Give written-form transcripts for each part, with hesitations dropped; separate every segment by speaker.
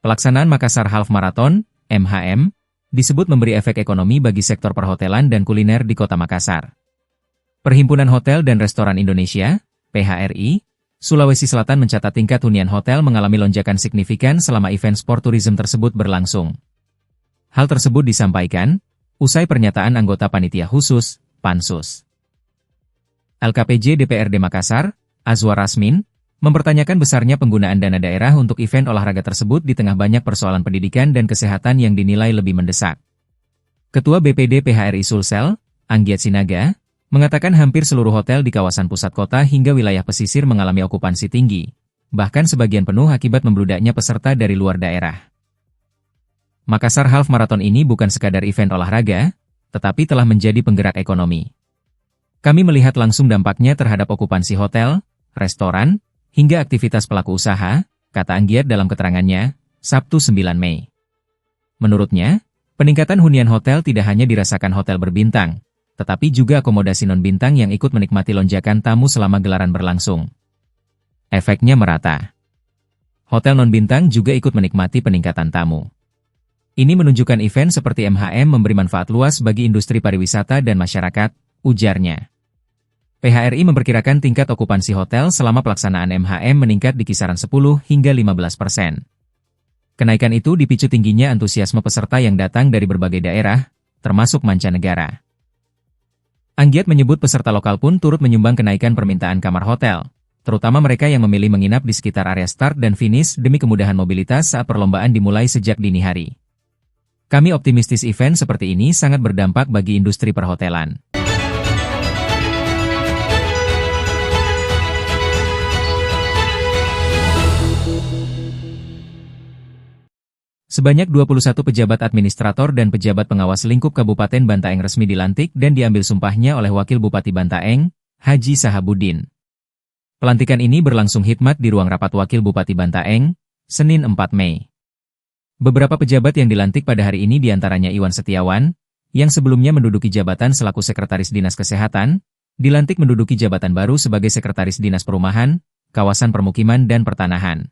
Speaker 1: Pelaksanaan Makassar Half Marathon, MHM, disebut memberi efek ekonomi bagi sektor perhotelan dan kuliner di Kota Makassar. Perhimpunan Hotel dan Restoran Indonesia, PHRI, Sulawesi Selatan mencatat tingkat hunian hotel mengalami lonjakan signifikan selama event sport tourism tersebut berlangsung. Hal tersebut disampaikan usai pernyataan anggota Panitia Khusus, Pansus. LKPJ DPRD Makassar, Azwar Rasmin, mempertanyakan besarnya penggunaan dana daerah untuk event olahraga tersebut di tengah banyak persoalan pendidikan dan kesehatan yang dinilai lebih mendesak. Ketua BPD PHRI Sulsel, Anggiat Sinaga, mengatakan hampir seluruh hotel di kawasan pusat kota hingga wilayah pesisir mengalami okupansi tinggi, bahkan sebagian penuh akibat membludaknya peserta dari luar daerah. Makassar Half Marathon ini bukan sekadar event olahraga, tetapi telah menjadi penggerak ekonomi. Kami melihat langsung dampaknya terhadap okupansi hotel, restoran, hingga aktivitas pelaku usaha, kata Anggiat dalam keterangannya, Sabtu 9 Mei. Menurutnya, peningkatan hunian hotel tidak hanya dirasakan hotel berbintang, tetapi juga akomodasi non-bintang yang ikut menikmati lonjakan tamu selama gelaran berlangsung. Efeknya merata. Hotel non-bintang juga ikut menikmati peningkatan tamu. Ini menunjukkan event seperti MHM memberi manfaat luas bagi industri pariwisata dan masyarakat, ujarnya. PHRI memperkirakan tingkat okupansi hotel selama pelaksanaan MHM meningkat di kisaran 10 hingga 15%. Kenaikan itu dipicu tingginya antusiasme peserta yang datang dari berbagai daerah, termasuk mancanegara. Anggiat menyebut peserta lokal pun turut menyumbang kenaikan permintaan kamar hotel, terutama mereka yang memilih menginap di sekitar area start dan finish demi kemudahan mobilitas saat perlombaan dimulai sejak dini hari. Kami optimistis event seperti ini sangat berdampak bagi industri perhotelan. Sebanyak 21 pejabat administrator dan pejabat pengawas lingkup Kabupaten Bantaeng resmi dilantik dan diambil sumpahnya oleh Wakil Bupati Bantaeng, Haji Sahabuddin. Pelantikan ini berlangsung hikmat di ruang rapat Wakil Bupati Bantaeng, Senin 4 Mei. Beberapa pejabat yang dilantik pada hari ini diantaranya Iwan Setiawan, yang sebelumnya menduduki jabatan selaku Sekretaris Dinas Kesehatan, dilantik menduduki jabatan baru sebagai Sekretaris Dinas Perumahan, Kawasan Permukiman dan Pertanahan.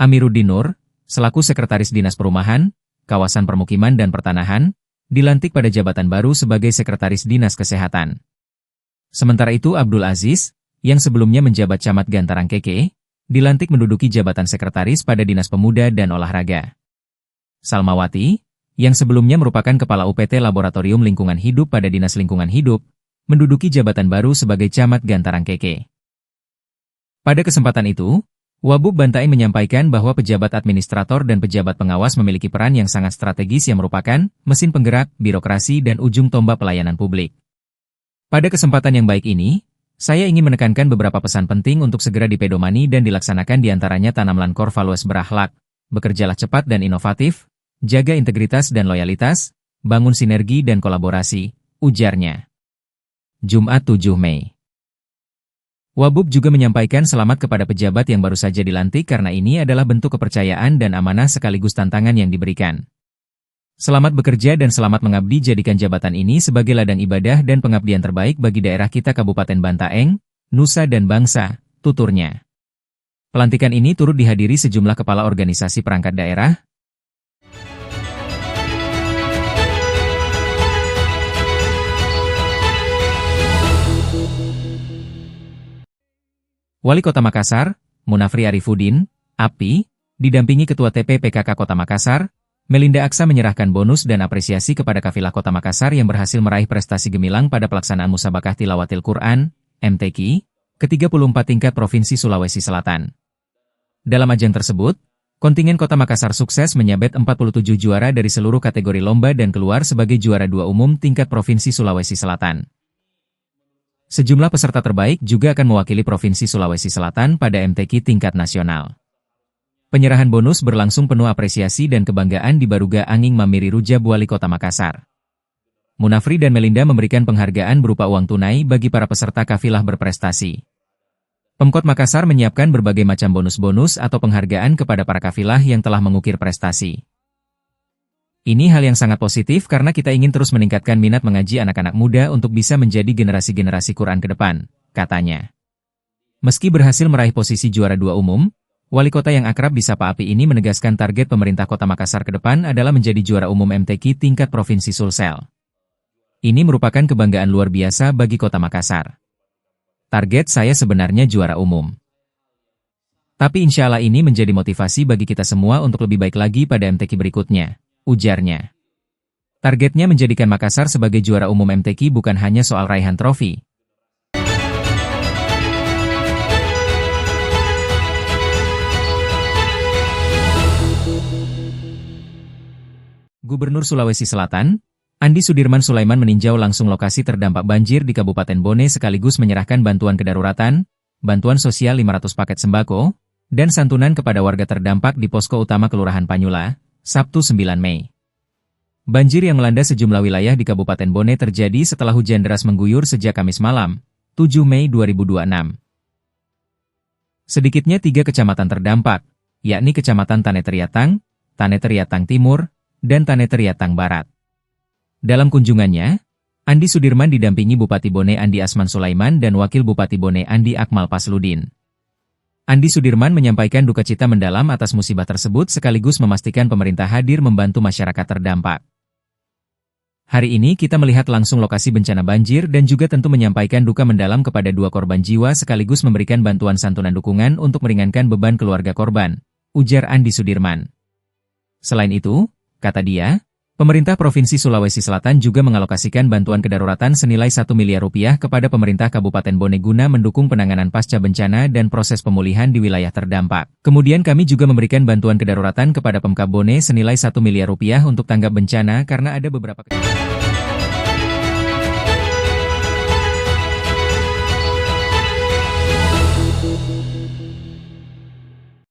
Speaker 1: Amiruddin Nur, selaku Sekretaris Dinas Perumahan, Kawasan Permukiman dan Pertanahan, dilantik pada jabatan baru sebagai Sekretaris Dinas Kesehatan. Sementara itu Abdul Aziz, yang sebelumnya menjabat Camat Gantarang Keke, dilantik menduduki jabatan Sekretaris pada Dinas Pemuda dan Olahraga. Salmawati, yang sebelumnya merupakan Kepala UPT Laboratorium Lingkungan Hidup pada Dinas Lingkungan Hidup, menduduki jabatan baru sebagai Camat Gantarang Keke. Pada kesempatan itu, Wabub Bantaeng menyampaikan bahwa pejabat administrator dan pejabat pengawas memiliki peran yang sangat strategis yang merupakan mesin penggerak, birokrasi dan ujung tombak pelayanan publik. Pada kesempatan yang baik ini, saya ingin menekankan beberapa pesan penting untuk segera dipedomani dan dilaksanakan diantaranya tanamlah core values berakhlak, bekerjalah cepat dan inovatif, jaga integritas dan loyalitas, bangun sinergi dan kolaborasi, ujarnya. Jumat 7 Mei. Wabub juga menyampaikan selamat kepada pejabat yang baru saja dilantik karena ini adalah bentuk kepercayaan dan amanah sekaligus tantangan yang diberikan. Selamat bekerja dan selamat mengabdi, jadikan jabatan ini sebagai ladang ibadah dan pengabdian terbaik bagi daerah kita Kabupaten Bantaeng, Nusa dan Bangsa, tuturnya. Pelantikan ini turut dihadiri sejumlah kepala organisasi perangkat daerah, Wali Kota Makassar, Munafri Arifuddin, API, didampingi Ketua TP-PKK Kota Makassar, Melinda Aksa menyerahkan bonus dan apresiasi kepada kafilah Kota Makassar yang berhasil meraih prestasi gemilang pada pelaksanaan Musabakah Tilawatil Quran, MTQ, ke-34 tingkat Provinsi Sulawesi Selatan. Dalam ajang tersebut, kontingen Kota Makassar sukses menyabet 47 juara dari seluruh kategori lomba dan keluar sebagai juara 2 umum tingkat Provinsi Sulawesi Selatan. Sejumlah peserta terbaik juga akan mewakili Provinsi Sulawesi Selatan pada MTQ tingkat nasional. Penyerahan bonus berlangsung penuh apresiasi dan kebanggaan di Baruga Anging Mamiri Rujab Wali Kota Makassar. Munafri dan Melinda memberikan penghargaan berupa uang tunai bagi para peserta kafilah berprestasi. Pemkot Makassar menyiapkan berbagai macam bonus-bonus atau penghargaan kepada para kafilah yang telah mengukir prestasi. Ini hal yang sangat positif karena kita ingin terus meningkatkan minat mengaji anak-anak muda untuk bisa menjadi generasi-generasi Quran ke depan, katanya. Meski berhasil meraih posisi juara 2 umum, Wali kota yang akrab disapa Api ini menegaskan target pemerintah Kota Makassar ke depan adalah menjadi juara umum MTQ tingkat Provinsi Sulsel. Ini merupakan kebanggaan luar biasa bagi Kota Makassar. Target saya sebenarnya juara umum. Tapi insya Allah ini menjadi motivasi bagi kita semua untuk lebih baik lagi pada MTQ berikutnya, ujarnya. Targetnya menjadikan Makassar sebagai juara umum MTQ bukan hanya soal raihan trofi. Gubernur Sulawesi Selatan, Andi Sudirman Sulaiman meninjau langsung lokasi terdampak banjir di Kabupaten Bone sekaligus menyerahkan bantuan kedaruratan, bantuan sosial 500 paket sembako, dan santunan kepada warga terdampak di posko utama Kelurahan Panyula, Sabtu 9 Mei. Banjir yang melanda sejumlah wilayah di Kabupaten Bone terjadi setelah hujan deras mengguyur sejak Kamis malam, 7 Mei 2026. Sedikitnya 3 kecamatan terdampak, yakni Kecamatan Taneteriatang, Taneteriatang Timur, dan Taneteriatang Barat. Dalam kunjungannya, Andi Sudirman didampingi Bupati Bone Andi Asman Sulaiman dan Wakil Bupati Bone Andi Akmal Pasludin. Andi Sudirman menyampaikan duka cita mendalam atas musibah tersebut sekaligus memastikan pemerintah hadir membantu masyarakat terdampak. Hari ini kita melihat langsung lokasi bencana banjir dan juga tentu menyampaikan duka mendalam kepada 2 korban jiwa sekaligus memberikan bantuan santunan dukungan untuk meringankan beban keluarga korban, ujar Andi Sudirman. Selain itu, kata dia, pemerintah Provinsi Sulawesi Selatan juga mengalokasikan bantuan kedaruratan senilai 1 miliar rupiah kepada pemerintah Kabupaten Bone guna mendukung penanganan pasca bencana dan proses pemulihan di wilayah terdampak. Kemudian kami juga memberikan bantuan kedaruratan kepada Pemkab Bone senilai 1 miliar rupiah untuk tanggap bencana karena ada beberapa